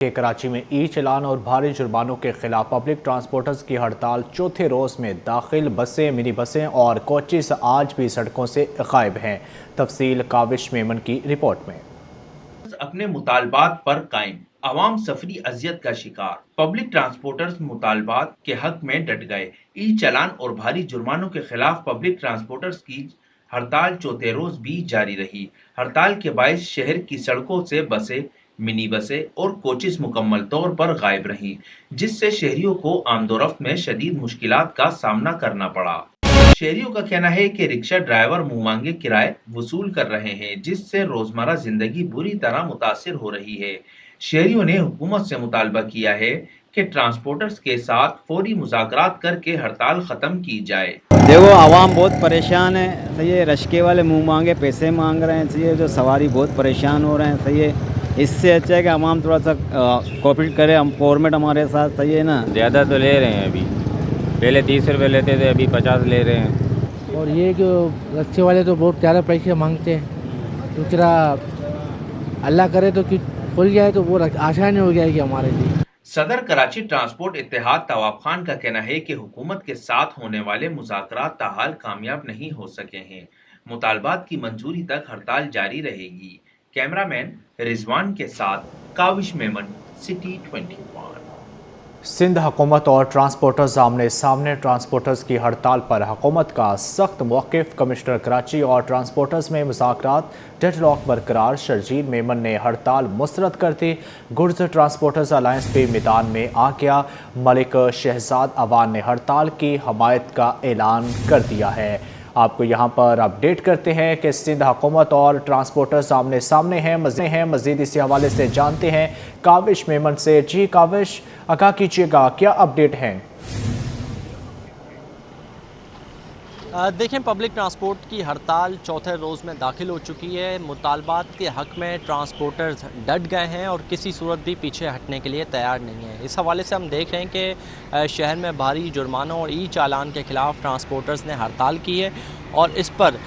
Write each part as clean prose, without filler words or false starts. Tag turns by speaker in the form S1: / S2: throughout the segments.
S1: के कराची में ई चालान और भारी जुर्मानों के खिलाफ पब्लिक ट्रांसपोर्टर्स की हड़ताल चौथे रोज में दाखिल। बसें, मिनी बसें और कोचेस आज भी सड़कों से गायब हैं। तफसील काविश मेमन की रिपोर्ट में।
S2: अपने मुतालबात पर कायम, अवाम सफरी अजियत का शिकार। पब्लिक ट्रांसपोर्टर्स मुतालबात के हक में डट गए। ई चालान और भारी जुर्मानों के खिलाफ पब्लिक ट्रांसपोर्टर्स की हड़ताल चौथे रोज भी जारी रही। हड़ताल के बायस शहर की सड़कों से बसें, मिनी बसें और कोचेस मुकम्मल तौर पर गायब रहीं, जिससे शहरियों को आमदोरफ्त में शदीद मुश्किलात का सामना करना पड़ा। शहरियों का कहना है कि रिक्शा ड्राइवर मुंह मांगे किराए वसूल कर रहे हैं, जिससे रोजमर्रा जिंदगी बुरी तरह मुतासिर हो रही है। शहरियों ने हुकूमत से मुतालबा किया है कि ट्रांसपोर्टर्स के साथ फौरी मुज़ाकरात करके हड़ताल खत्म की जाए।
S3: देखो, आवाम बहुत परेशान है। सही है, रश्के वाले मुंह मांगे पैसे मांग रहे हैं। सही है, जो सवारी बहुत परेशान हो रहे हैं। सही है, इससे अच्छा है कि आवाम थोड़ा सा कोऑपरेट करे, हम गवर्नमेंट हमारे साथ। सही है ना।
S4: ज़्यादा तो ले रहे हैं, अभी पहले 30 रुपये लेते थे, अभी 50 ले रहे हैं।
S5: और ये जो रक्शे वाले तो बहुत ज़्यादा पैसे मांगते हैं। दूसरा, अल्लाह करे तो खुल जाए तो वो आसानी हो जाएगी हमारे लिए।
S2: सदर कराची ट्रांसपोर्ट इत्तेहाद तवाब खान का कहना है कि हुकूमत के साथ होने वाले मुज़ाकरात ताहाल कामयाब नहीं हो सके हैं। मुतालबात की मंजूरी तक हड़ताल जारी रहेगी। कैमरामैन रिजवान के साथ काविश मेमन, सिटी 21।
S1: सिंध हुकूमत और ट्रांसपोर्टर्स आमने सामने। ट्रांसपोर्टर्स की हड़ताल पर हुकूमत का सख्त मौक़िफ़। कमिश्नर कराची और ट्रांसपोर्टर्स में मुज़ाकरात, डेडलॉक बरकरार। शर्जील मेमन ने हड़ताल मुस्तरद कर दी। गुड्स ट्रांसपोर्टर्स अलायंस भी मैदान में आ गया। मलिक शहजाद अवान ने हड़ताल की हमायत का ऐलान कर दिया है। आपको यहाँ पर अपडेट करते हैं कि सिंध हुकूमत और ट्रांसपोर्टर्स आमने सामने हैं। मज़ीद इसी हवाले से जानते हैं काविश मेमन से। जी काविश, आगाह कीजिएगा, क्या अपडेट हैं?
S6: देखें, पब्लिक ट्रांसपोर्ट की हड़ताल चौथे रोज़ में दाखिल हो चुकी है। मुतालबात के हक़ में ट्रांसपोर्टर्स डट गए हैं और किसी सूरत भी पीछे हटने के लिए तैयार नहीं है। इस हवाले से हम देख रहे हैं कि शहर में भारी जुर्मानों और ई चालान के ख़िलाफ़ ट्रांसपोर्टर्स ने हड़ताल की है और इस पर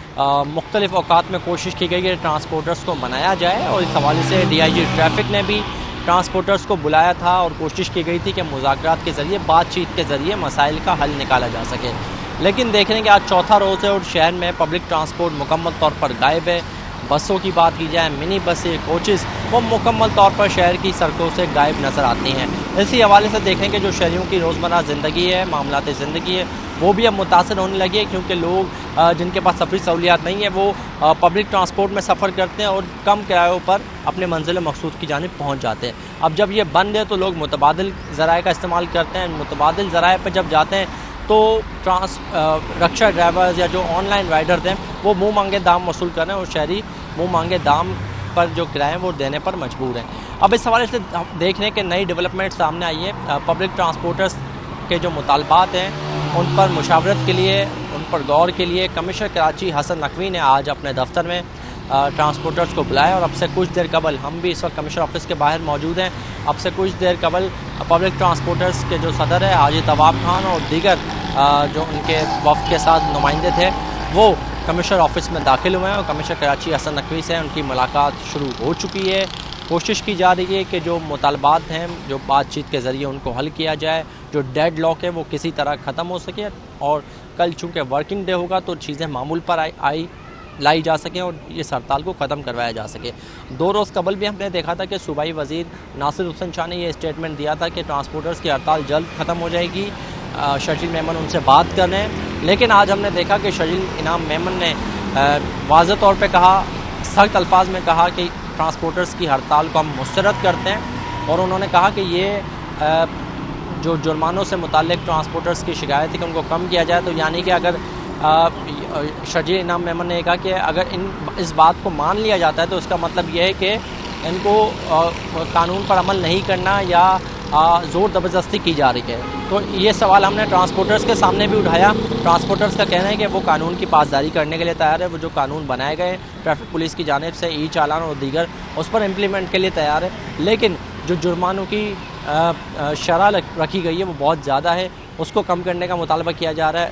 S6: मुख्तलिफ़ औक़ात में कोशिश की गई है कि ट्रांसपोर्टर्स को मनाया जाए। और इस हवाले से DIG ट्रैफ़िक ने भी ट्रांसपोर्टर्स को बुलाया था और कोशिश की गई थी कि मुज़ाकरात के ज़रिए, बातचीत के ज़रिए मसाइल का हल निकाला जा सके। लेकिन देख रहे हैं कि आज चौथा रोज़ है और शहर में पब्लिक ट्रांसपोर्ट मुकम्मल तौर पर गायब है। बसों की बात की जाए, मिनी बसें, कोचेस, वो मुकम्मल तौर पर शहर की सड़कों से गायब नज़र आती हैं। इसी हवाले से देखें कि जो शहरियों की रोज़मर्रा ज़िंदगी है, मामलात ज़िंदगी है, वो भी अब मुतासर होने लगी है, क्योंकि लोग जिनके पास सफरी सहूलियात नहीं है वो पब्लिक ट्रांसपोर्ट में सफ़र करते हैं और कम किरायों पर अपने मंजिल मकसूद की जानिब पहुँच जाते हैं। अब जब ये बंद है तो लोग मुतबादिल ज़राए का इस्तेमाल करते हैं। मुतबादिल ज़राए पर जब जाते हैं तो रिक्शा ड्राइवर्स या जो ऑनलाइन राइडर्स हैं वो मुँह मांगे दाम वसूल कर रहे हैं और शहरी मुँह मांगे दाम पर जो किराए वो देने पर मजबूर हैं। अब इस हवाले से हम देख रहे हैं कि नई डेवलपमेंट सामने आई है। पब्लिक ट्रांसपोर्टर्स के जो मुतालबात हैं उन पर मुशावरत के लिए, उन पर गौर के लिए कमिश्नर कराची हसन नकवी ने आज अपने दफ्तर में ट्रांसपोर्टर्स को बुलाया। और अब से कुछ देर कबल, हम भी इस वक्त कमिश्नर ऑफिस के बाहर मौजूद हैं, अब से कुछ देर कबल पब्लिक ट्रांसपोर्टर्स के जो सदर है हाजी तवाब खान और दीगर जो उनके वफ़द के साथ नुमाइंदे थे वो कमिश्नर ऑफिस में दाखिल हुए हैं और कमिश्नर कराची हसन नकवी से उनकी मुलाकात शुरू हो चुकी है। कोशिश की जा रही है कि जो मुतालबात हैं जो बातचीत के ज़रिए उनको हल किया जाए, जो डेड लॉक है वो किसी तरह ख़त्म हो सके और कल चूँकि वर्किंग डे होगा तो चीज़ें मामूल पर लाई जा सकें और इस हड़ताल को ख़त्म करवाया जा सके। 2 रोज़ कबल भी हमने देखा था कि सूबाई वज़ीर नासिर हुसैन शाह ने ये स्टेटमेंट दिया था कि ट्रांसपोर्टर्स की हड़ताल जल्द ख़त्म हो जाएगी। शर्जील मेमन उनसे बात कर रहे हैं, लेकिन आज हमने देखा कि शर्जील इनाम मेमन ने वाज़ेह तौर पे कहा, सख्त अल्फाज में कहा कि ट्रांसपोर्टर्स की हड़ताल को हम मुस्तरद करते हैं। और उन्होंने कहा कि ये जो जुर्मानों से मुताल्लिक़ ट्रांसपोर्टर्स की शिकायत है कि उनको कम किया जाए। तो यानी कि अगर शर्जील इनाम मेमन ने कहा कि अगर इस बात को मान लिया जाता है तो इसका मतलब ये है कि इनको कानून पर अमल नहीं करना या ज़ोर ज़बरदस्ती की जा रही है। तो ये सवाल हमने ट्रांसपोर्टर्स के सामने भी उठाया। ट्रांसपोर्टर्स का कहना है कि वो कानून की पासदारी करने के लिए तैयार है। वो जो कानून बनाए गए ट्रैफिक पुलिस की जानिब से, ई चालान और दीगर, उस पर इम्प्लीमेंट के लिए तैयार है। लेकिन जो जुर्मानों की शरह रखी गई है वो बहुत ज़्यादा है, उसको कम करने का मुतालबा किया जा रहा है।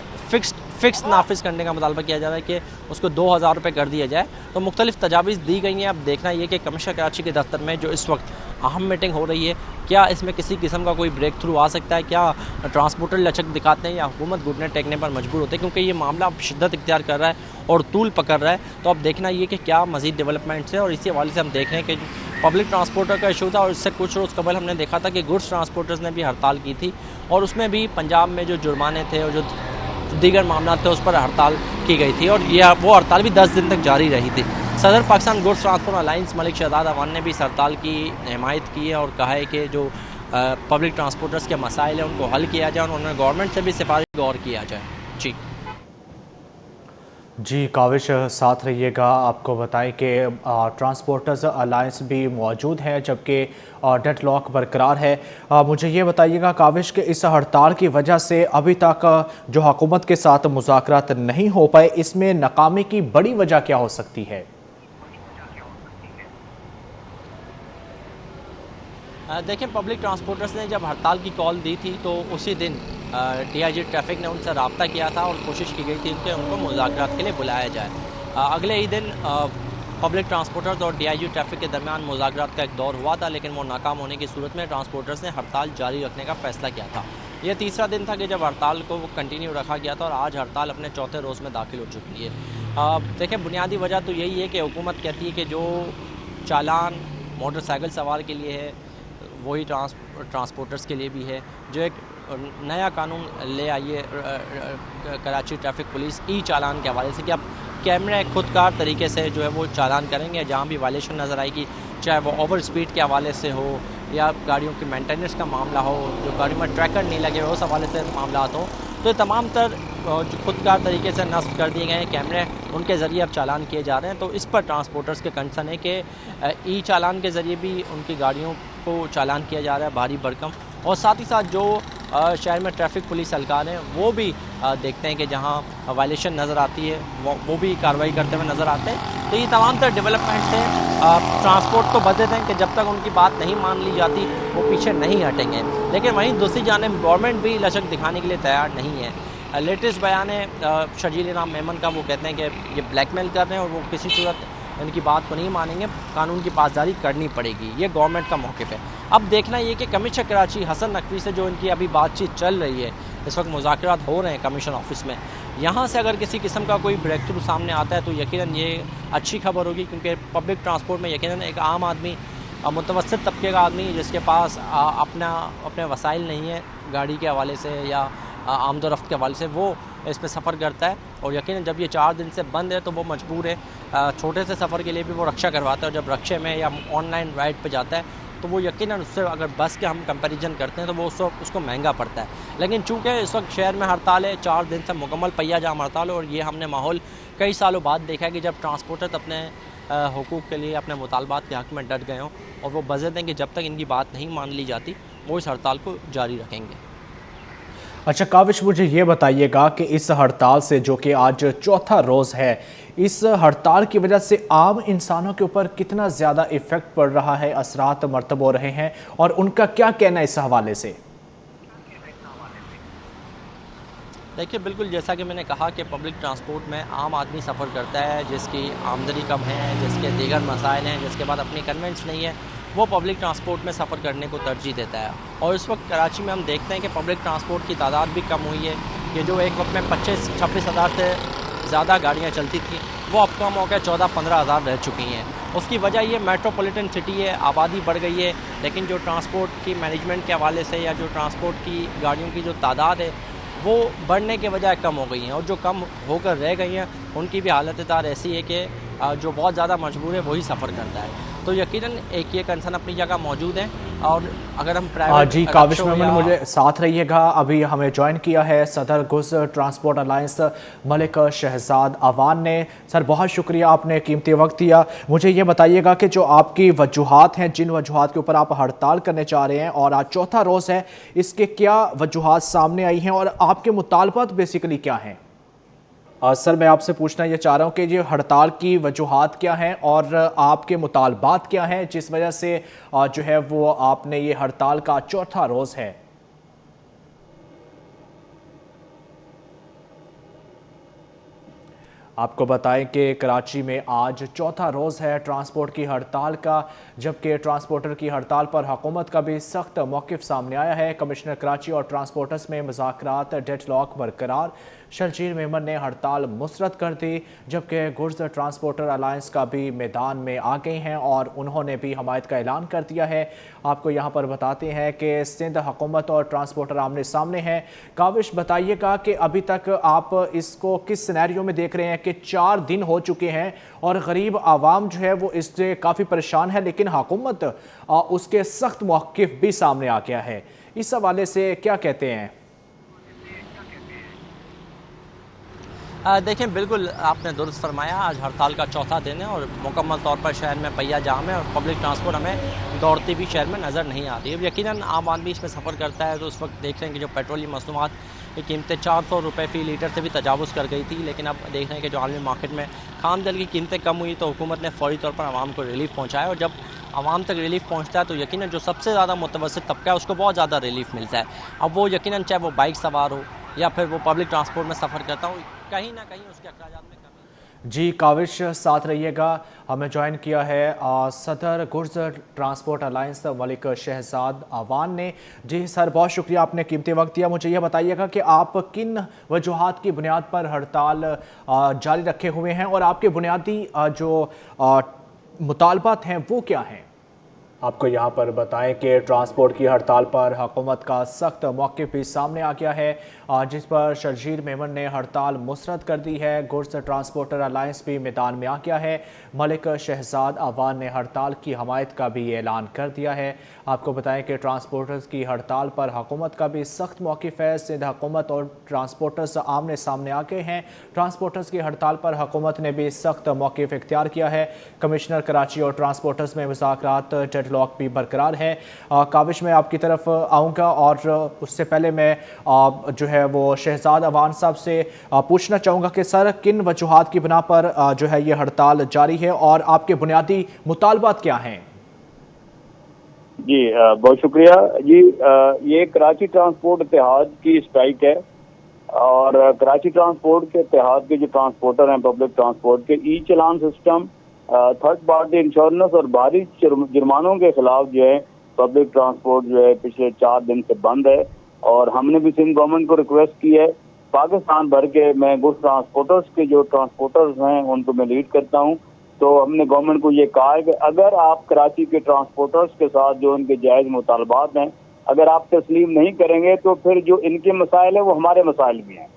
S6: फ़िक्स नाफिज करने का मुतालबा किया जा रहा है कि उसको 2000 रुपये कर दिया जाए। तो मुख्तलिफ़ तजावीज़ दी गई हैं। अब देखना ये कि कमिश्नर कराची के दफ्तर में जो इस वक्त अहम मीटिंग हो रही है। क्या इसमें किसी किस्म का कोई ब्रेक थ्रू आ सकता है? क्या ट्रांसपोर्टर लचक दिखाते हैं या हुकूमत घुटने टेकने पर मजबूर होते हैं? क्योंकि ये मामला अब शिद्दत इख्तियार कर रहा है और तूल पकड़ रहा है। तो अब देखना ये कि क्या मज़ीद डेवलपमेंट्स है, और इसी हवाले से हम देख रहे हैं कि पब्लिक ट्रांसपोर्टर का इशू था और इससे कुछ रोज़ कबल हमने देखा था कि गुड्स ट्रांसपोर्टर्स ने भी हड़ताल की थी और उसमें भी पंजाब में जो जुर्माने थे और जो दीगर मामला थे उस पर हड़ताल की गई थी और वो हड़ताल भी 10 दिन तक जारी रही थी। सदर Pakistan goods transport alliance Malik Shahzad Awan ने भी इस हड़ताल की हिमायत की है और कहा है कि जो पब्लिक ट्रांसपोर्टर्स के मसाइल हैं उनको हल किया जाए और उन्होंने गवर्नमेंट से भी सिफारिश गौर किया जाए।
S1: जी काविश, साथ रहिएगा। आपको बताएं कि ट्रांसपोर्टर्स अलायंस भी मौजूद है जबकि डेडलॉक बरकरार है। मुझे ये बताइएगा काविश कि इस हड़ताल की वजह से अभी तक जो हुकूमत के साथ मुज़ाकरात नहीं हो पाए, इसमें नाकामी की बड़ी वजह क्या हो सकती है?
S6: देखिए, पब्लिक ट्रांसपोर्टर्स ने जब हड़ताल की कॉल दी थी तो उसी दिन DIG ट्रैफिक ने उनसे रब्ता किया था और कोशिश की गई थी कि उनको मुज़ाकरात के लिए बुलाया जाए। अगले ही दिन पब्लिक ट्रांसपोर्टर्स और DIG ट्रैफिक के दरमियान मुज़ाकरात का एक दौर हुआ था, लेकिन वो नाकाम होने की सूरत में ट्रांसपोर्टर्स ने हड़ताल जारी रखने का फ़ैसला किया था। यह तीसरा दिन था कि जब हड़ताल को कंटिन्यू रखा गया था और आज हड़ताल अपने चौथे रोज़ में दाखिल हो चुकी है। देखिए, बुनियादी वजह तो यही है कि हुकूमत कहती है कि जो चालान मोटरसाइकिल सवार के लिए है वही ट्रांसपोर्टर्स के लिए भी है। जो एक नया कानून ले आई है कराची ट्रैफिक पुलिस ई चालान के हवाले से कि अब कैमरे खुदकार तरीके से जो है वो चालान करेंगे जहाँ भी वायलेशन नज़र आएगी, चाहे वो ओवर स्पीड के हवाले से हो या गाड़ियों की मेंटेनेंस का मामला हो, जो गाड़ी में ट्रैकर नहीं लगे हुए उस हवाले से मामला हो। तो ये तमाम तर जो खुदकार तरीके से नस्ब कर दिए गए हैं कैमरे, उनके ज़रिए अब चालान किए जा रहे हैं। तो इस पर ट्रांसपोर्टर्स के कंसर्न है कि ई चालान के ज़रिए भी उनकी गाड़ियों को चालान किया जा रहा है भारी भरकम, और साथ ही साथ जो शहर में ट्रैफिक पुलिस एहलकार हैं वो भी देखते हैं कि जहां वायलेशन नज़र आती है वो भी कार्रवाई करते हुए नज़र आते हैं। तो ये तमाम तर डेवलपमेंट्स हैं। ट्रांसपोर्ट तो बजट हैं कि जब तक उनकी बात नहीं मान ली जाती वो पीछे नहीं हटेंगे, लेकिन वहीं दूसरी जानिब गवर्नमेंट भी लचक दिखाने के लिए तैयार नहीं है। लेटेस्ट बयान है शर्जील इनाम मेमन का, वो कहते हैं कि ये ब्लैकमेल कर रहे हैं और वो किसी सूरत इनकी बात को नहीं मानेंगे, कानून की पासदारी करनी पड़ेगी। ये गवर्नमेंट का मौक़िफ़ है। अब देखना ये कि कमिश्नर कराची हसन नकवी से जो इनकी अभी बातचीत चल रही है, इस वक्त मुज़ाकरात हो रहे हैं कमीशन ऑफिस में, यहाँ से अगर किसी किस्म का कोई ब्रेक थ्रू सामने आता है तो यकीनन ये अच्छी खबर होगी, क्योंकि पब्लिक ट्रांसपोर्ट में यकीनन एक आम आदमी, मुतवस्सित तबके का आदमी जिसके पास अपने वसाइल नहीं है गाड़ी के हवाले से या आमदोरफ्त के हवाले से, वो इस पर सफ़र करता है। और यकीनन जब ये 4 दिन से बंद है तो वो मजबूर है, छोटे से सफ़र के लिए भी वो रक्षा करवाता है। और जब रक्षे में या ऑनलाइन राइड पे जाता है तो वो यकीनन उससे अगर बस के हम कंपैरिजन करते हैं तो वो उसको महंगा पड़ता है। लेकिन चूँकि इस वक्त शहर में हड़ताल है, 4 दिन से मुकम्मल पहिया जाम हड़ताल है, और ये हमने माहौल कई सालों बाद देखा है कि जब ट्रांसपोर्टर अपने हुकूक़ के लिए, अपने मुतालबात के हक़ में डट गए हों और वो बज़द हैं कि जब तक इनकी बात नहीं मान ली जाती वो इस हड़ताल को जारी रखेंगे।
S1: अच्छा काविश, मुझे ये बताइएगा कि इस हड़ताल से, जो कि आज चौथा रोज़ है, इस हड़ताल की वजह से आम इंसानों के ऊपर कितना ज़्यादा इफ़ेक्ट पड़ रहा है, असरात मरतब हो रहे हैं, और उनका क्या कहना है इस हवाले से?
S6: देखिए, बिल्कुल जैसा कि मैंने कहा कि पब्लिक ट्रांसपोर्ट में आम आदमी सफ़र करता है जिसकी आमदनी कम है, जिसके दीगर मसाइल हैं, जिसके बाद अपनी कन्वेंस नहीं है, वो पब्लिक ट्रांसपोर्ट में सफ़र करने को तरजीह देता है। और इस वक्त कराची में हम देखते हैं कि पब्लिक ट्रांसपोर्ट की तादाद भी कम हुई है, कि जो एक वक्त में 25-26 हज़ार से ज़्यादा गाड़ियाँ चलती थी वो अब कम हो गया 14-15 हज़ार रह चुकी हैं। उसकी वजह ये मेट्रोपॉलिटन सिटी है, आबादी बढ़ गई है, लेकिन जो ट्रांसपोर्ट की मैनेजमेंट के हवाले से या जो ट्रांसपोर्ट की गाड़ियों की जो तादाद है वो बढ़ने के बजाय कम हो गई हैं, और जो कम होकर रह गई हैं उनकी भी हालत तार ऐसी है कि जो बहुत ज़्यादा मजबूर है वही सफ़र करता है। तो यकीनन एक ये कंसर्न अपनी जगह मौजूद है। और अगर हम प्राइवेट
S1: जी काविश मेमन, मुझे साथ रहिएगा। अभी हमें ज्वाइन किया है सदर goods transport alliance Malik Shahzad Awan ने। सर, बहुत शुक्रिया, आपने कीमती वक्त दिया। मुझे ये बताइएगा कि जो आपकी वजूहात हैं, जिन वजूहात के ऊपर आप हड़ताल करने चाह रहे हैं, और आज चौथा रोज़ है, इसके क्या वजूहात सामने आई हैं और आपके मुतालबात बेसिकली क्या हैं? सर, मैं आपसे पूछना ये चाह रहा हूँ कि ये हड़ताल की वजूहात क्या हैं और आपके मुतालबात क्या हैं जिस वजह से जो है वो आपने ये हड़ताल का चौथा रोज़ है। आपको बताएं कि कराची में आज चौथा रोज़ है ट्रांसपोर्ट की हड़ताल का, जबकि ट्रांसपोर्टर की हड़ताल पर हुकूमत का भी सख्त मौक़िफ़ सामने आया है। कमिश्नर कराची और ट्रांसपोर्टर्स में मुज़ाकरात डेडलॉक बरकरार। शर्जील मेमन ने हड़ताल मुस्तरद कर दी, जबकि गुड्स ट्रांसपोर्टर अलायंस का भी मैदान में आ गई हैं और उन्होंने भी हमायत का ऐलान कर दिया है। आपको यहाँ पर बताते हैं कि सिंध हुकूमत और ट्रांसपोर्टर आमने सामने हैं। काविश, बताइएगा कि अभी तक आप इसको किस सिनेरियो में देख रहे हैं कि 4 दिन हो चुके हैं और गरीब आवाम जो है वो इससे काफ़ी परेशान है, लेकिन हुकूमत उसके सख्त मौक़िफ़ भी सामने आ गया है। इस हवाले से क्या कहते हैं?
S6: देखें, बिल्कुल आपने दुरुस्त फरमाया। आज हड़ताल का चौथा दिन है और मुकम्मल तौर पर शहर में पहिया जाम है और पब्लिक ट्रांसपोर्ट हमें दौड़ती भी शहर में नज़र नहीं आ रही है। यकीनन आम आदमी इसमें सफ़र करता है तो उस वक्त देख रहे हैं कि जो पेट्रोलियम मसनूआत की कीमतें 400 रुपये फ़ी लीटर से भी तजावुज़ कर गई थी, लेकिन अब देख रहे हैं कि जो आलमी मार्केट में खाम तेल की कीमतें कम हुई तो हुकूमत ने फ़ौरी तौर पर आवाम को रिलीफ पहुँचाया। और जब आवाम तक रिलीफ पहुँचता है तो यकीनन जो सबसे ज़्यादा मुतवस्सित तबका है उसको बहुत ज़्यादा रिलीफ मिलता है। अब वो यकीनन चाहे वो बाइक सवार हो या फिर वो पब्लिक ट्रांसपोर्ट में सफ़र करता हो, कहीं ना कहीं उसके अखराजात में कमी।
S1: जी काविश, साथ रहिएगा। हमें ज्वाइन किया है सदर goods transport alliance Malik Shahzad Awan ने। जी सर, बहुत शुक्रिया, आपने कीमती वक्त दिया। मुझे यह बताइएगा कि आप किन वजूहात की बुनियाद पर हड़ताल जारी रखे हुए हैं और आपके बुनियादी जो मुतालबात हैं वो क्या हैं? आपको यहाँ पर बताएं कि ट्रांसपोर्ट की हड़ताल पर हुकूमत का सख्त मौक़िफ़ भी सामने आ गया है, जिस पर शर्जील मेमन ने हड़ताल मुस्तरद कर दी है। गुड्स ट्रांसपोर्टर अलायंस भी मैदान में आ गया है। मलिक शहजाद अवान ने हड़ताल की हमायत का भी ऐलान कर दिया है। आपको बताएं कि ट्रांसपोर्टर्स की हड़ताल पर हुकूमत का भी सख्त मौक़िफ़ है। सिंध हुकूमत और ट्रांसपोर्टर्स आमने सामने आ गए हैं। ट्रांसपोर्टर्स की हड़ताल पर हुकूमत ने भी सख्त मौक़िफ़ इख्तियार किया है। कमिश्नर कराची और ट्रांसपोर्टर्स में मुज़ाकरात डेडलॉक भी बरकरार है। काविश, में आपकी तरफ आऊँगा और उससे पहले मैं जो है वो शहजाद अवान साहब से पूछना चाहूँगा कि सर, किन वजूहात की बिना पर जो है ये हड़ताल जारी है और आपके बुनियादी मुतालबात क्या हैं?
S7: जी बहुत शुक्रिया जी। ये कराची ट्रांसपोर्ट इत्तेहाद की स्ट्राइक है और कराची ट्रांसपोर्ट के इत्तेहाद के जो ट्रांसपोर्टर हैं पब्लिक ट्रांसपोर्ट के, ई चलान सिस्टम, थर्ड पार्टी इंश्योरेंस और भारी जुर्मानों के खिलाफ जो है पब्लिक ट्रांसपोर्ट जो है पिछले 4 दिन से बंद है। और हमने भी सिंध गवर्नमेंट को रिक्वेस्ट की है, पाकिस्तान भर के मैं गुड्स ट्रांसपोर्टर्स के जो ट्रांसपोर्टर्स हैं उनको मैं लीड करता हूं, तो हमने गवर्नमेंट को ये कहा है कि अगर आप कराची के ट्रांसपोर्टर्स के साथ जो उनके जायज़ मुतालबात हैं अगर आप तस्लीम नहीं करेंगे तो फिर जो इनके मसाइल है वो हमारे मसाइल भी हैं।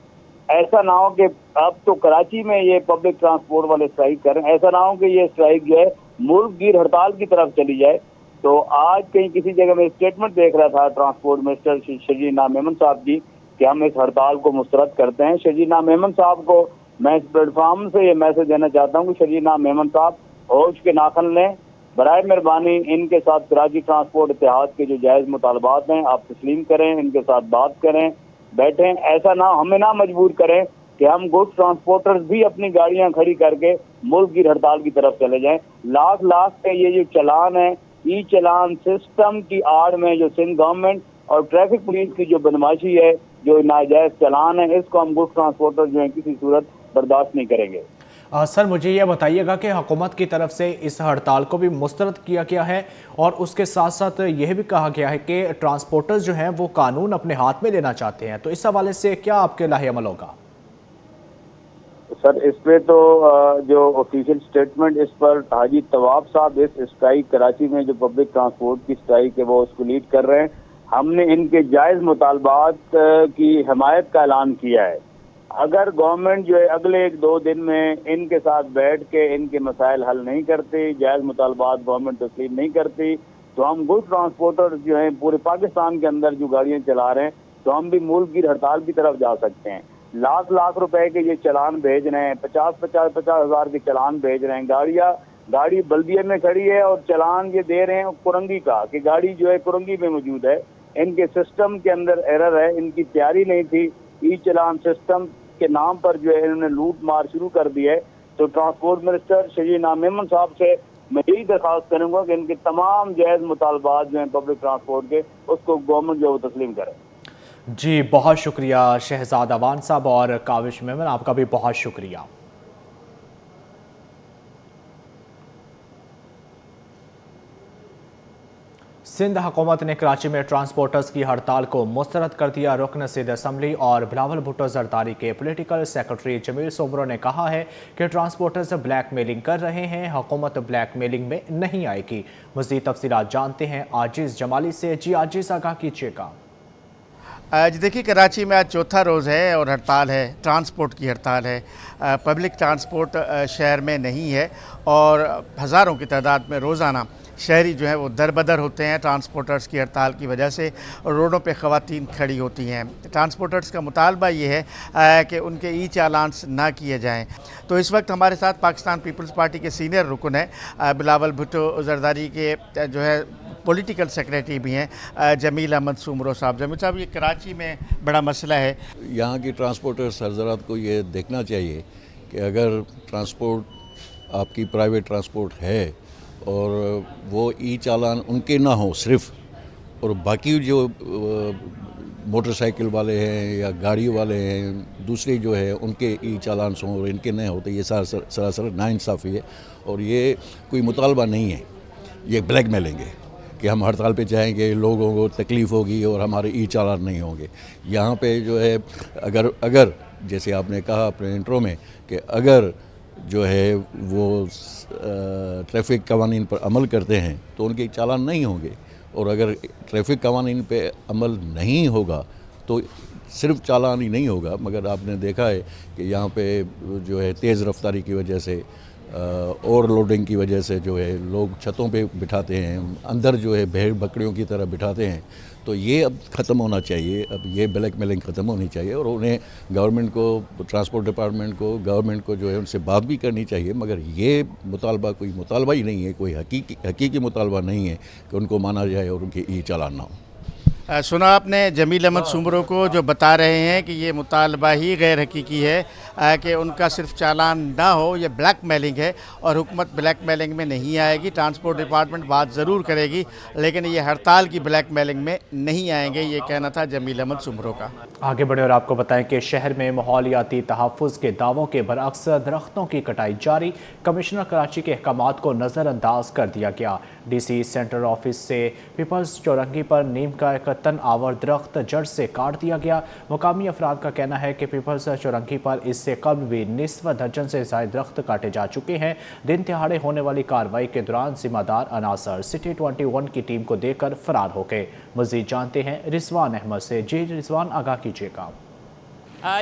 S7: ऐसा ना हो कि अब तो कराची में ये पब्लिक ट्रांसपोर्ट वाले स्ट्राइक करें, ऐसा ना हो कि ये स्ट्राइक जो है मुल्क गिर हड़ताल की तरफ चली जाए। तो आज कहीं किसी जगह में स्टेटमेंट देख रहा था ट्रांसपोर्ट मिनिस्टर शर्जील मेमन साहब की कि हम इस हड़ताल को मुस्तरद करते हैं। शर्जील मेमन साहब को मैं इस प्लेटफॉर्म से ये मैसेज देना चाहता हूँ कि शर्जील मेमन साहब होश के नाखन लें, बराए मेहरबानी इनके साथ कराची ट्रांसपोर्ट इत्तेहाद के जो जायज़ मुतालबात हैं आप तस्लीम करें, इनके साथ बात करें, बैठें। ऐसा ना हमें ना मजबूर करें कि हम गुड्स ट्रांसपोर्टर्स भी अपनी गाड़ियां खड़ी करके मुल्क की हड़ताल की तरफ चले जाएं। लाख के ये जो चलान है, ई चलान सिस्टम की आड़ में जो सिंध गवर्नमेंट और ट्रैफिक पुलिस की जो बदमाशी है, जो नाजायज चलान है, इसको हम गुड्स ट्रांसपोर्टर जो है किसी सूरत बर्दाश्त नहीं करेंगे।
S1: सर, मुझे यह बताइएगा कि हुकूमत की तरफ से इस हड़ताल को भी मुस्तरद किया गया है और उसके साथ साथ यह भी कहा गया है कि ट्रांसपोर्टर्स जो हैं वो कानून अपने हाथ में लेना चाहते हैं, तो इस हवाले से क्या आपके लाहे अमल होगा?
S7: सर, इस पे तो जो ऑफिशियल स्टेटमेंट इस पर हाजी तवाब साहब इस स्ट्राइक कराची में जो पब्लिक ट्रांसपोर्ट की स्ट्राइक है वो उसको लीड कर रहे हैं। हमने इनके जायज़ मुतालबात की हमायत का ऐलान किया है। अगर गवर्नमेंट जो है अगले 1-2 दिन में इनके साथ बैठ के इनके मसाइल हल नहीं करती, जायज़ मुतालबात गवर्नमेंट तस्लीम नहीं करती, तो हम गुड ट्रांसपोर्टर जो हैं पूरे पाकिस्तान के अंदर जो गाड़ियाँ चला रहे हैं तो हम भी मुल्क की हड़ताल की तरफ जा सकते हैं। लाख रुपए के ये चलान भेज रहे हैं, 50 हज़ार के चलान भेज रहे हैं। गाड़ी बल्दिया में खड़ी है और चलान ये दे रहे हैं कुरंगी का, कि गाड़ी जो है कुरंगी में मौजूद है। इनके सिस्टम के अंदर एरर है, इनकी तैयारी नहीं थी। ई चलान सिस्टम के नाम पर जो है इन्होंने लूट मार शुरू कर दी है। तो ट्रांसपोर्ट मिनिस्टर शर्जील मेमन साहब से मैं यही दरख्वास्त करूंगा कि इनके तमाम जायज़ मुतालबात जो हैं पब्लिक ट्रांसपोर्ट के, उसको गवर्नमेंट जो है तस्लीम करे।
S1: जी बहुत शुक्रिया शहजाद अवान साहब और काविश मेमन, आपका भी बहुत शुक्रिया। सिंध हुकूमत ने कराची में ट्रांसपोर्टर्स की हड़ताल को मुस्तरद कर दिया। रुकन सिंध असम्बली और बिलावल भुट्टो जरदारी के पॉलिटिकल सेक्रेटरी जमील सोमरो ने कहा है कि ट्रांसपोर्टर्स ब्लैकमेलिंग कर रहे हैं, हुकूमत ब्लैकमेलिंग में नहीं आएगी। मज़ीद तफसीलात जानते हैं आजिज़ जमाली से। जी आजिज़, आगाह कीजिएगा।
S8: जी देखिए, कराची में आज चौथा रोज़ है और हड़ताल है, ट्रांसपोर्ट की हड़ताल है। पब्लिक ट्रांसपोर्ट शहर में नहीं है और हज़ारों की तादाद में रोज़ाना शहरी जो है वो दर बदर होते हैं ट्रांसपोर्टर्स की हड़ताल की वजह से, और रोडों पे ख़वातीन खड़ी होती हैं। ट्रांसपोर्टर्स का मुतालबा ये है कि उनके ई चालान्स ना किए जाएं। तो इस वक्त हमारे साथ पाकिस्तान पीपल्स पार्टी के सीनियर रुकन है बिलावल भुट्टो जरदारी के जो है पॉलिटिकल सेक्रेटरी भी हैं जमील अहमद सोमरो साहब। जमील साहब, ये कराची में बड़ा मसला है।
S9: यहाँ की ट्रांसपोर्टर्स हज़रात को ये देखना चाहिए कि अगर ट्रांसपोर्ट आपकी प्राइवेट ट्रांसपोर्ट है और वो ई चालान उनके ना हो सिर्फ, और बाकी जो मोटरसाइकिल वाले हैं या गाड़ी वाले हैं दूसरे जो है उनके ई चालान हों और इनके नहीं होते, ये सरासर नाइंसाफ़ी है। और ये कोई मुतालबा नहीं है, ये ब्लैकमेलिंग है कि हम हड़ताल पे जाएंगे, लोगों को तकलीफ़ होगी और हमारे ई चालान नहीं होंगे। यहाँ पे जो है अगर जैसे आपने कहा अपने इंट्रो में कि अगर जो है वो ट्रैफिक कवानीन पर अमल करते हैं तो उनके चालान नहीं होंगे, और अगर ट्रैफिक कवानीन पे अमल नहीं होगा तो सिर्फ चालान ही नहीं होगा, मगर आपने देखा है कि यहाँ पे जो है तेज़ रफ्तारी की वजह से, ओवरलोडिंग की वजह से जो है लोग छतों पे बिठाते हैं, अंदर जो है भेड़ बकरियों की तरह बिठाते हैं। तो ये अब ख़त्म होना चाहिए, अब ये ब्लैकमेलिंग ख़त्म होनी चाहिए और उन्हें गवर्नमेंट को, ट्रांसपोर्ट डिपार्टमेंट को, गवर्नमेंट को जो है उनसे बात भी करनी चाहिए। मगर ये मुतालबा कोई मुतालबा ही नहीं है, कोई हकीकी मुतालबा नहीं है कि उनको माना जाए और उनके ई चालान ना हो।
S8: सुना आपने जमील अहमद सोमरो को जो बता रहे हैं कि ये मुतालबा ही गैर हकीकी है कि उनका सिर्फ चालान ना हो, ये ब्लैकमेलिंग है और हुकूमत ब्लैकमेलिंग में नहीं आएगी। ट्रांसपोर्ट डिपार्टमेंट बात ज़रूर करेगी लेकिन ये हड़ताल की ब्लैकमेलिंग में नहीं आएंगे, ये कहना था जमील अहमद सोमरो का।
S1: आगे बढ़े और आपको बताएं कि शहर में माहौलियाती तहफ़्फ़ुज़ के दावों के बरअक्स दरख्तों की कटाई जारी। कमिश्नर कराची के अहकामात को नज़रअंदाज कर दिया गया। DC सेंट्रल ऑफिस से पीपल्स चौरंगी पर नीम का एक तन आवर दरख्त जड़ से काट दिया गया। मुकामी अफराद का कहना है कि पीपल्स चौरंगी पर इससे कबल भी निस्फ दर्जन से ज़ायद दरख्त काटे जा चुके हैं। दिन तिहाड़े होने वाली कार्रवाई के दौरान जिम्मेदार अनासर सिटी 21 की टीम को देकर फरार हो गए। मज़ीद जानते हैं रिजवान अहमद से। जी रिजवान, आगाह कीजिएगा।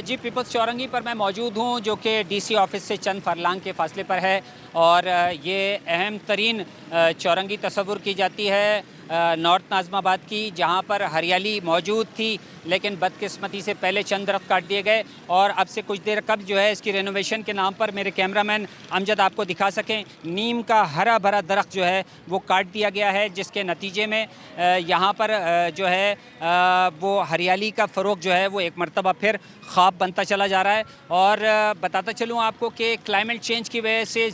S10: जी, पीपल्स चौरंगी पर मैं मौजूद हूँ जो कि DC ऑफिस से चंद फरलांग के फासले पर है और ये अहम तरीन चौरंगी तस्वुर की जाती है नॉर्थ नाज़माबाद की, जहाँ पर हरियाली मौजूद थी लेकिन बदकिस्मती से पहले चंद दरख्त काट दिए गए और अब से कुछ देर कब जो है इसकी रेनोवेशन के नाम पर मेरे कैमरामैन अमजद आपको दिखा सकें, नीम का हरा भरा दरख्त जो है वो काट दिया गया है, जिसके नतीजे में यहाँ पर जो है वो हरियाली का फ़रोग जो है वो एक मरतबा फिर ख्वाब बनता चला जा रहा है। और बताता चलूँ आपको कि क्लाइमेट चेंज की वजह से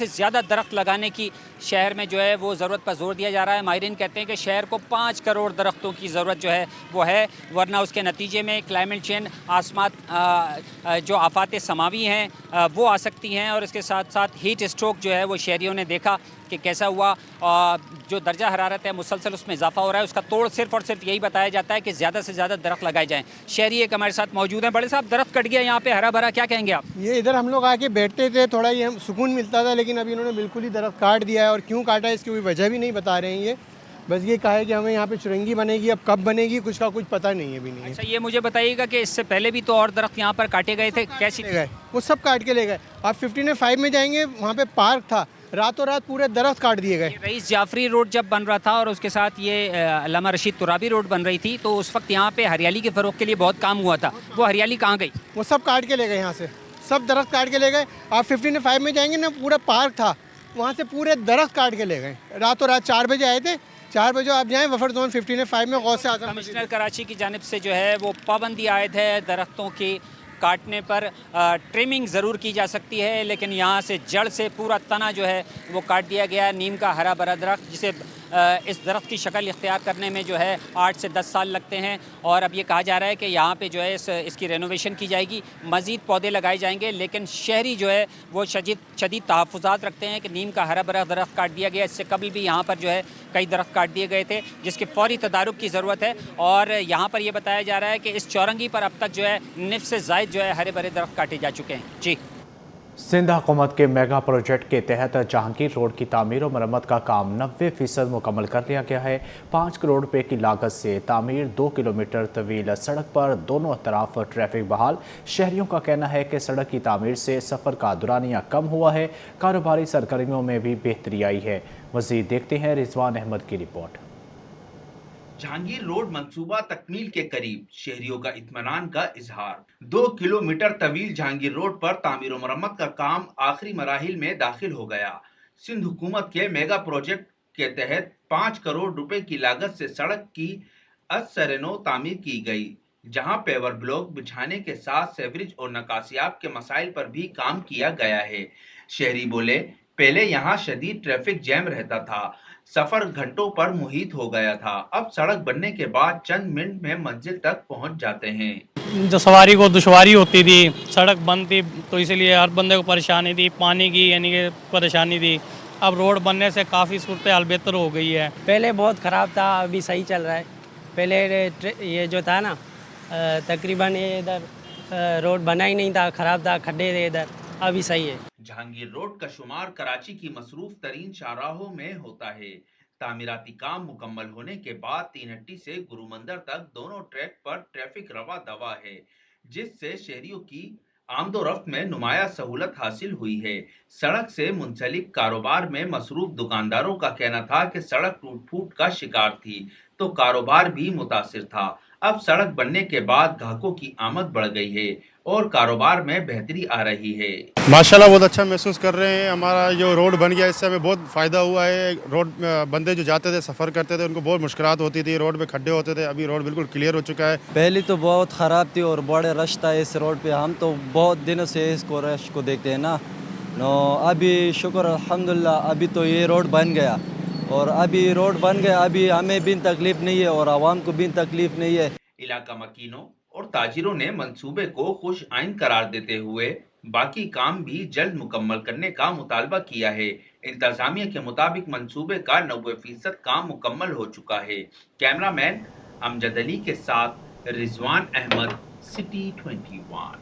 S10: ज़्यादा दरख्त लगाने की शहर में जो है वो ज़रूरत पर जोर दिया जा रहा है। माहिरीन कहते हैं कि शहर को 5 करोड़ दरख्तों की ज़रूरत जो है वो है, वरना उसके नतीजे में क्लाइमेट चेंज आसमात जो आफात समावी हैं वो आ सकती हैं और इसके साथ साथ हीट स्ट्रोक जो है वो शहरियों ने देखा कि कैसा हुआ। जो दर्जा हरारत है मुसलसल उसमें इजाफा हो रहा है, उसका तोड़ सिर्फ और सिर्फ यही बताया जाता है कि ज़्यादा से ज़्यादा दरख्त लगाए जाएँ। शहरी एक हमारे साथ मौजूद हैं। बड़े साहब, दरख्त कट गया यहाँ पे हरा भरा, क्या कहेंगे आप?
S11: ये इधर हम लोग आके बैठते थे, थोड़ा ये हम सुकून मिलता था, लेकिन अभी इन्होंने बिल्कुल ही दरख्त काट दिया है और क्यों काटा है इसकी कोई वजह भी नहीं बता रहे हैं। ये बस ये कहा है कि हमें यहाँ पे चुरंगी बनेगी, अब कब बनेगी कुछ का कुछ पता नहीं है, भी नहीं है।
S10: अच्छा, ये मुझे बताइएगा कि इससे पहले भी तो और दरख्त यहाँ पर काटे गए थे, कैसे
S11: ले गए? वो सब काट के ले गए। आप 15/5 में जाएंगे, वहाँ पे पार्क था, रातों रात पूरे दरख्त काट दिए गए।
S10: रईस जाफरी रोड जब बन रहा था और उसके साथ ये अल्लामा रशीद तुराबी रोड बन रही थी तो उस वक्त यहाँ पे हरियाली के फ़रोग के लिए बहुत काम हुआ था, वो हरियाली कहाँ गई?
S11: वो सब काट के ले गए, यहाँ से सब दरख्त काट के ले गए। आप 15/5 में जाएंगे ना, पूरा पार्क था, वहाँ से पूरे दरख्त काट के ले गए। रातों रात 4 बजे आए थे, 4 बजे आप जाएँ वफर जोन 15/5 में गौसे आज़म।
S10: कमिश्नर कराची की जानिब से जो है वो पाबंदी आयद है दरख्तों की काटने पर। ट्रिमिंग ज़रूर की जा सकती है लेकिन यहाँ से जड़ से पूरा तना जो है वो काट दिया गया। नीम का हरा भरा दरख्त जिसे इस दरख्त की शक्ल इख्तियार करने में जो है 8 से 10 साल लगते हैं। और अब ये कहा जा रहा है कि यहाँ पे जो है इसकी रेनोवेशन की जाएगी, मज़ीद पौधे लगाए जाएंगे। लेकिन शहरी जो है वो शदीद तहफ़्फ़ुज़ात रखते हैं कि नीम का हरा भरा दरख्त काट दिया गया। इससे कबल भी यहाँ पर जो है कई दरख्त काट दिए गए थे, जिसके फ़ौरी तदारुक की ज़रूरत है। और यहाँ पर यह बताया जा रहा है कि इस चौरंगी पर अब तक जो है 9 से ज़ायद जो है हरे भरे दरख्त काटे जा चुके हैं। जी,
S1: सिंध हुकूमत के मेगा प्रोजेक्ट के तहत जहांगीर रोड की तामीर और मरम्मत का काम 90% मुकम्मल कर लिया गया है। 5 करोड़ रुपए की लागत से तामीर 2 किलोमीटर तवील सड़क पर दोनों तरफ ट्रैफिक बहाल। शहरियों का कहना है कि सड़क की तामीर से सफ़र का दुरानिया कम हुआ है, कारोबारी सरगर्मियों में भी बेहतरी आई है। मज़ीद देखते हैं रिजवान अहमद की रिपोर्ट।
S2: जहांगीर रोड मंसूबा तकमील के करीब, शहरियों का इत्मीनान का इजहार। 2 किलोमीटर तवील जहांगीर रोड पर तामीर और मरम्मत का काम आखिरी मराहिल में दाखिल हो गया। सिंध हुकूमत के मेगा प्रोजेक्ट के तहत 5 करोड़ रुपए की लागत से सड़क की असरनो तामीर की गई, जहां पेवर ब्लॉक बिछाने के साथ सेवरेज और नकासियाब के मसाइल पर भी काम किया गया है। शहरी बोले, पहले यहाँ शदीद ट्रैफिक जैम रहता था, सफर घंटों पर मुहित हो गया था। अब सड़क बनने के बाद चंद मिनट में मंजिल तक पहुंच जाते हैं।
S12: जो सवारी को दुश्वारी होती थी, सड़क बंद थी तो इसलिए हर बंदे को परेशानी थी, पानी की यानी कि परेशानी थी। अब रोड बनने से काफ़ी सूरत हाल बेहतर हो गई है।
S13: पहले बहुत ख़राब था, अभी सही चल रहा है। पहले ये जो था ना, तकरीबन ये इधर रोड बना ही नहीं था, ख़राब था, खड्डे थे इधर, अभी सही है।
S2: जहांगीर रोड का शुमार कराची की मसरूफ तरीन शाहराहों में होता है। तामीराती काम मुकम्मल होने के बाद 3 हट्टी से गुरुमंदिर तक दोनों ट्रैक पर ट्रैफिक रवा दवा है, जिससे शहरियों की आमदोरफ्त में नुमाया सहूलत हासिल हुई है। सड़क से मुंसलिक कारोबार में मसरूफ दुकानदारों का कहना था कि सड़क टूट फूट का शिकार थी तो कारोबार भी मुतासिर था। अब सड़क बनने के बाद ग्राहकों की आमद बढ़ गई है और कारोबार में बेहतरी आ रही है।
S14: माशाल्लाह बहुत अच्छा महसूस कर रहे हैं। हमारा जो रोड बन गया इससे हमें बहुत फ़ायदा हुआ है। रोड बंदे जो जाते थे, सफ़र करते थे, उनको बहुत मुश्किलात होती थी, रोड पे खड्डे होते थे। अभी रोड बिल्कुल क्लियर हो चुका है।
S15: पहले तो बहुत ख़राब थी और बड़े रश था इस रोड पे। हम तो बहुत दिनों से इसको रश को देखते हैं ना। अभी शुक्र अल्हम्दुलिल्लाह, अभी तो ये रोड बन गया और अभी रोड बन गया, अभी हमें भी तकलीफ नहीं है और आवाम को भी तकलीफ नहीं है।
S2: इलाका मकीनों और ताजिरों ने मंसूबे को खुश आइन करार देते हुए बाकी काम भी जल्द मुकम्मल करने का मुतालबा किया है। इंतजामिया के मुताबिक मंसूबे का 90% काम मुकम्मल हो चुका है। कैमरामैन अमजद अली के साथ रिजवान अहमद, सिटी 21।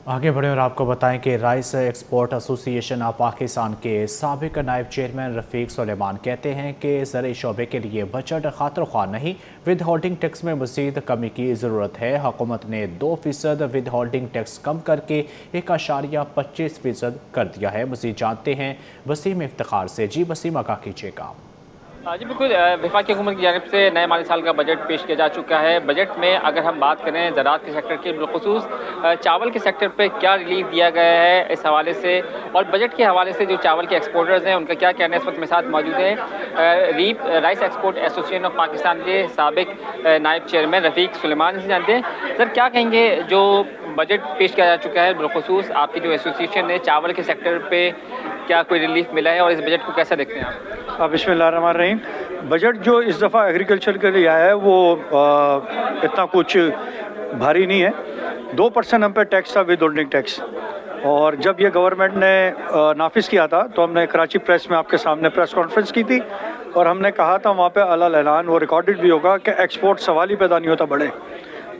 S1: आगे बढ़े और आपको बताएं कि rice export association of Pakistan के साबिक नायब चेयरमैन रफ़ीक सुलेमान कहते हैं कि ज़राई शोबे के लिए बजट खातिर ख्वाह नहीं, विद होल्डिंग टैक्स में मज़ीद कमी की ज़रूरत है। हुकूमत ने 2% विद होल्डिंग टैक्स कम करके 1.25% कर दिया है। मज़ीद जानते हैं वसीम इफ्तिखार से। जी वसीम, आगाह कीजिएगा।
S16: जी बिल्कुल, वफाकी हुकूमत की जानिब से नए माली साल का बजट पेश किया जा चुका है। बजट में अगर हम बात करें ज़राअत के सेक्टर की, बिलखुसूस चावल के सेक्टर पे क्या रिलीफ दिया गया है इस हवाले से, और बजट के हवाले से जो चावल के एक्सपोर्टर्स हैं उनका क्या कहना है, इस वक्त मेरे साथ मौजूद है rice export association of Pakistan के साबिक नायब चेयरमैन रफ़ीक सुलेमान से। जानते हैं सर, क्या कहेंगे जो बजट पेश किया जा चुका है, बिलखुसूस आपकी जो एसोसिएशन है, चावल के सेक्टर पर क्या कोई रिलीफ मिला है और इस बजट को कैसा देखते हैं आप?
S17: बिस्मिल्लाहिर्रहमानिर्रहीम। बजट जो इस दफ़ा एग्रीकल्चर के लिए आया है वो इतना कुछ भारी नहीं है। 2% हम पे टैक्स था, विद होल्डिंग टैक्स। और जब ये गवर्नमेंट ने नाफिज किया था तो हमने कराची प्रेस में आपके सामने प्रेस कॉन्फ्रेंस की थी और हमने कहा था वहाँ पे अला ऐलान, वो रिकॉर्डेड भी होगा, कि एक्सपोर्ट सवाल ही पैदा नहीं होता बढ़े।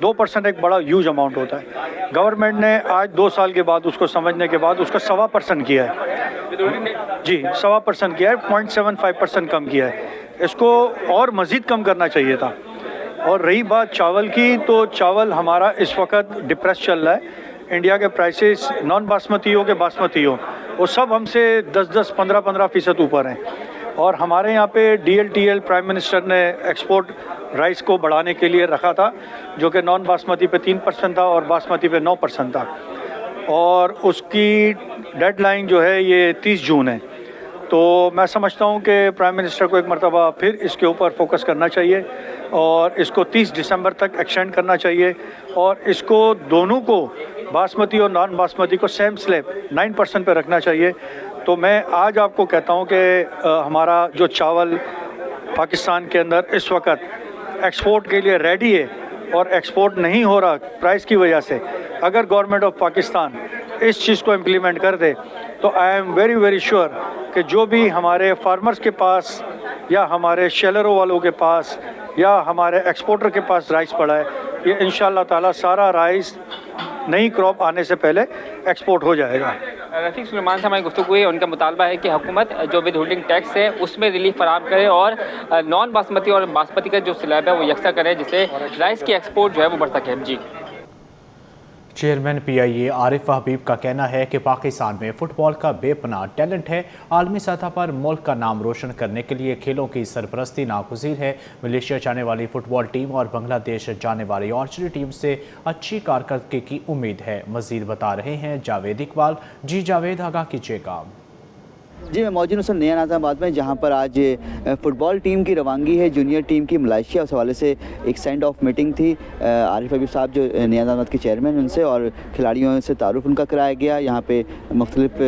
S17: 2% एक बड़ा ह्यूज अमाउंट होता है। गवर्नमेंट ने आज 2 साल के बाद उसको समझने के बाद उसका 1.25% किया है। जी 1.25% किया है, 0.75% कम किया है। इसको और मज़ीद कम करना चाहिए था। और रही बात चावल की, तो चावल हमारा इस वक्त डिप्रेस चल रहा है। इंडिया के प्राइसेस नॉन बासमती हो के बासमती हो, वो सब हमसे 10-10, 15-15% ऊपर हैं। और हमारे यहाँ पे DLTL प्राइम मिनिस्टर ने एक्सपोर्ट राइस को बढ़ाने के लिए रखा था, जो कि नॉन बासमती पे 3% था और बासमती पे 9% था। और उसकी डेडलाइन जो है ये 30 जून है। तो मैं समझता हूँ कि प्राइम मिनिस्टर को एक मरतबा फिर इसके ऊपर फोकस करना चाहिए और इसको 30 दिसंबर तक एक्सटेंड करना चाहिए और इसको दोनों को, बासमती और नॉन बासमती को, सेम स्लैब 9% पे रखना चाहिए। तो मैं आज आपको कहता हूँ कि हमारा जो चावल पाकिस्तान के अंदर इस वक्त एक्सपोर्ट के लिए रेडी है और एक्सपोर्ट नहीं हो रहा प्राइस की वजह से, अगर गवर्नमेंट ऑफ पाकिस्तान इस चीज़ को इम्प्लीमेंट कर दे तो I am very very sure कि जो भी हमारे फार्मर्स के पास या हमारे शेलरों वालों के पास या हमारे एक्सपोर्टर के पास राइस पड़ा है, ये इंशाल्लाह ताला सारा राइस नई क्रॉप आने से पहले एक्सपोर्ट हो जाएगा।
S16: रफीक सुलेमान से हमारी गुफ्तगू हुई। उनका मुतालबा है कि हुकूमत जो विद होल्डिंग टैक्स है उसमें रिलीफ फराहम करे और नॉन बासमती और बासमती का जो स्लैब है वो यकसा करे, जिससे राइस की एक्सपोर्ट जो है वो बढ़ सके। जी,
S1: चेयरमैन PIA आरिफ हबीब का कहना है कि पाकिस्तान में फ़ुटबॉल का बेपनाह टैलेंट है। आलमी सतह पर मुल्क का नाम रोशन करने के लिए खेलों की सरपरस्ती नागुज़ीर है। मलेशिया जाने वाली फ़ुटबॉल टीम और बांग्लादेश जाने वाली आर्चरी टीम से अच्छी कारकर्दगी की उम्मीद है। मज़ीद बता रहे हैं जावेद इकबाल। जी जावेद, आगाह कीजिएगा।
S18: जी, मैं मौजूद हूँ सर नया नाज़ाबाद में, जहाँ पर आज फ़ुटबॉल टीम की रवानगी है जूनियर टीम की मलेशिया। उस हवाले से एक सेंड ऑफ मीटिंग थी आरिफ हबीब साहब जो नया नाज़ाबाद के चेयरमैन, उनसे और खिलाड़ियों से तारुफ उनका कराया गया। यहाँ पे मुख्तलिफ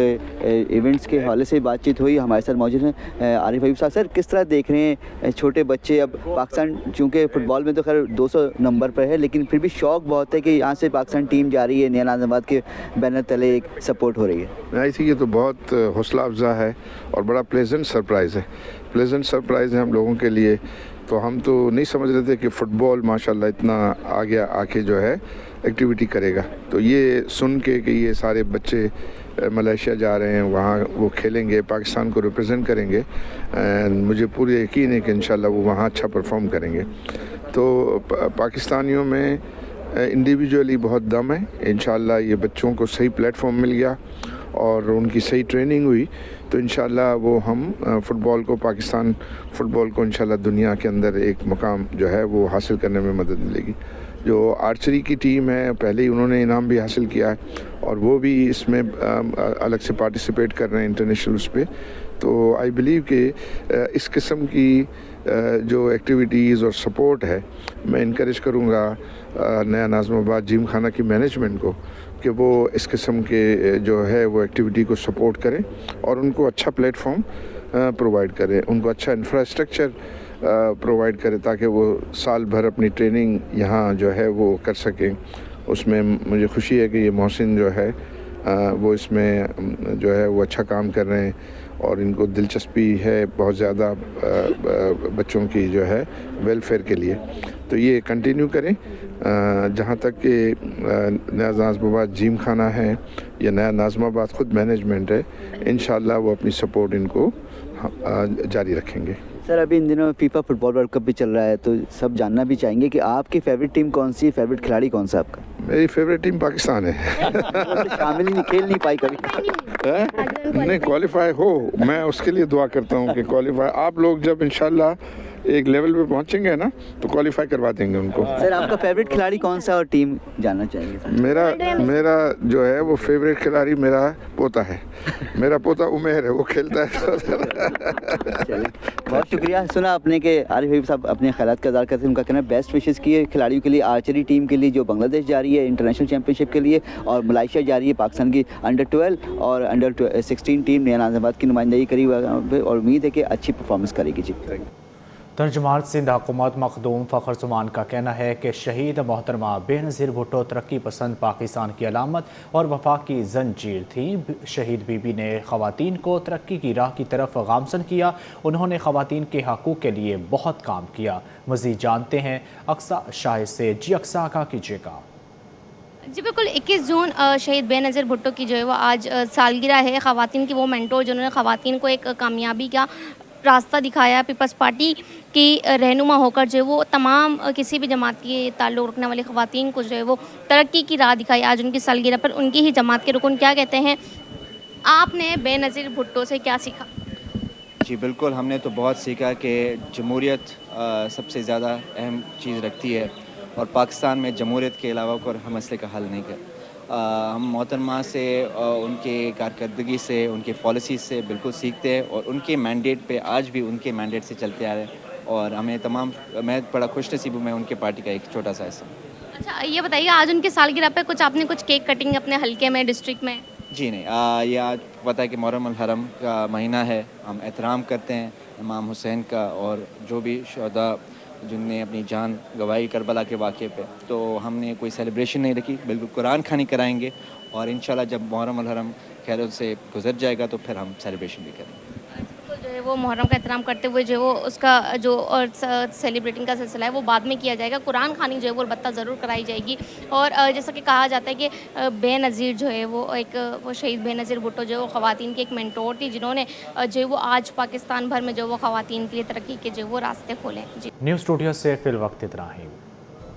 S18: इवेंट्स के हवाले से बातचीत हुई। हमारे साथ मौजूद हैं आरिफ हबीब साहब। सर, किस तरह देख रहे हैं छोटे बच्चे, अब पाकिस्तान चूँकि फ़ुटबॉल में तो खैर 200 नंबर पर है, लेकिन फिर भी शौक़ बहुत है कि यहाँ से पाकिस्तान टीम जा रही है, नया नाज़ाबाद के बैनर तले एक सपोर्ट हो रही है।
S19: आई थिंक ये तो बहुत हौसला अफजा है और बड़ा प्लेजेंट सरप्राइज़ है। प्लेजेंट सरप्राइज़ है हम लोगों के लिए। तो हम तो नहीं समझ रहे थे कि फ़ुटबॉल माशाल्लाह इतना आगे आके जो है एक्टिविटी करेगा। तो ये सुन के कि ये सारे बच्चे मलेशिया जा रहे हैं, वहाँ वो खेलेंगे, पाकिस्तान को रिप्रेजेंट करेंगे, एंड मुझे पूरे यकीन है कि इंशाल्लाह वो वहाँ अच्छा परफॉर्म करेंगे। तो पाकिस्तानियों में इंडिविजुअली बहुत दम है। इंशाल्लाह ये बच्चों को सही प्लेटफॉर्म मिल गया और उनकी सही ट्रेनिंग हुई तो इंशाल्लाह वो हम फ़ुटबॉल को, पाकिस्तान फ़ुटबॉल को इंशाल्लाह दुनिया के अंदर एक मुकाम जो है वो हासिल करने में मदद मिलेगी। जो आर्चरी की टीम है, पहले ही उन्होंने इनाम भी हासिल किया है और वो भी इसमें अलग से पार्टिसिपेट कर रहे हैं इंटरनेशनल उस पर। तो आई बिलीव कि इस किस्म की जो एक्टिविटीज़ और सपोर्ट है, मैं इनकरेज करूँगा नया नाज़माबाद जिम खाना की मैनेजमेंट को कि वो इस किस्म के जो है वो एक्टिविटी को सपोर्ट करें और उनको अच्छा प्लेटफॉर्म प्रोवाइड करें, उनको अच्छा इंफ्रास्ट्रक्चर प्रोवाइड करें ताकि वो साल भर अपनी ट्रेनिंग यहाँ जो है वो कर सकें। उसमें मुझे खुशी है कि ये मोहसिन जो है वो इसमें जो है वो अच्छा काम कर रहे हैं और इनको दिलचस्पी है बहुत ज़्यादा बच्चों की जो है वेलफेयर के लिए। तो ये कंटिन्यू करें। जहाँ तक कि नया नाज़माबाद जिम खाना है या नया नाज़माबाद ख़ुद मैनेजमेंट है, इंशाल्लाह वो अपनी सपोर्ट इनको जारी रखेंगे।
S18: सर, अभी इन दिनों फीफा फुटबॉल वर्ल्ड कप भी चल रहा है, तो सब जानना भी चाहेंगे कि आपकी फेवरेट टीम कौन सी, फेवरेट खिलाड़ी कौन सा आपका?
S19: मेरी फेवरेट टीम पाकिस्तान है।
S18: तो शामिल ही नहीं, खेल नहीं पाई कभी।
S19: नहीं, क्वालिफाई हो, मैं उसके लिए दुआ करता हूँ कि क्वालिफाई। आप लोग जब इंशाल्लाह एक लेवल पे पहुंचेंगे ना तो क्वालिफाई करवा देंगे उनको।
S18: सर, आपका फेवरेट खिलाड़ी कौन सा और टीम जानना चाहेंगे?
S19: मेरा जो है वो फेवरेट खिलाड़ी मेरा पोता है। मेरा पोता उमेर है, वो खेलता है।
S18: बहुत शुक्रिया। सुना आपने कि आरिफ हबीब साहब अपने ख्यालात का इज़हार करते हैं। उनका कहना है बेस्ट विशेज़ किए खिलाड़ियों के लिए, आर्चरी टीम के लिए जो बांग्लादेश जा रही है इंटरनेशनल चैम्पियनशिप के लिए, और मलेशिया जा रही है पाकिस्तान की अंडर-12 और अंडर-16 टीम नया नाज़माबाद की नुमाइंदगी करी और उम्मीद है कि अच्छी परफॉर्मेंस करेगी। जी,
S1: तर्जुमान सिंध हुकूमत मखदूम फ़खर जुमान का कहना है कि शहीद मोहतरमा बेनज़ीर भुट्टो तरक्की पसंद पाकिस्तान की अलामत और वफाक की जंजीर थी। शहीद बीबी ने ख़वातीन को तरक्की की राह की तरफ गामज़न किया। उन्होंने ख़वातीन के हकूक़ के लिए बहुत काम किया। मज़ीद जानते हैं अक्सा शाहिद से। जी अक्सा, आगाह कीजिएगा।
S20: जी बिल्कुल, 21 जून शहीद बेनज़ीर भुट्टो की जो है वो आज सालगिरह है। ख़वातीन की वो मेंटोर जिन्होंने ख़वातीन को एक कामयाबी का रास्ता दिखाया, पीपल्स पार्टी की रहनुमा होकर जो है वो तमाम किसी भी जमात के ताल्लुक़ रखने वाली ख़वातीन को जो है वो तरक्की की राह दिखाई। आज उनकी सालगिरह पर उनकी ही जमात के रुकन क्या कहते हैं, आपने बेनज़ीर भुट्टो से क्या सीखा?
S21: जी बिल्कुल, हमने तो बहुत सीखा कि जमहूरियत सबसे ज़्यादा अहम चीज़ रखती है और पाकिस्तान में जमहूरियत के अलावा कोई मसले का हल नहीं कर। हम मोहतरमा से उनके कारकर्दगी से, उनके पॉलिसीज़ से बिल्कुल सीखते हैं और उनके मैंडेट पे आज भी उनके मैंडेट से चलते आ रहे हैं और हमें तमाम, मैं बड़ा खुशनसीब हूँ, मैं उनके पार्टी का एक छोटा सा हिस्सा।
S20: अच्छा, ये बताइए आज उनके सालगिरह पे आपने कुछ केक कटिंग अपने हल्के में, डिस्ट्रिक्ट में?
S21: जी नहीं, ये आज पता है कि मुहर्रम अल हरम का महीना है, हम एहतराम करते हैं इमाम हुसैन का और जो भी शहदा जिनने अपनी जान गंवाई करबला के वाक़े पे, तो हमने कोई सेलिब्रेशन नहीं रखी, बिल्कुल कुरान खानी कराएंगे और इंशाल्लाह जब मुहर्रम अल हरम खैरियत से गुजर जाएगा तो फिर हम सेलिब्रेशन भी करेंगे।
S20: तो जो है वो मुहर्रम का एहतराम करते हुए जो वो उसका जो सेलिब्रेटिंग का सिलसिला है वो बाद में किया जाएगा। कुरान खानी जो है वो अलबत्ता ज़रूर कराई जाएगी। और जैसा कि कहा जाता है कि बेनज़ीर जो है वो शहीद बेनज़ीर भुट्टो जो है वो ख़वातीन की एक मेंटोर थी, जिन्होंने जो है वो आज पाकिस्तान भर में जो वो ख़वातीन के लिए तरक्की के जो वो रास्ते खोले। जी,
S1: न्यूज़ स्टूडियो से फिल वक्त इतना ही।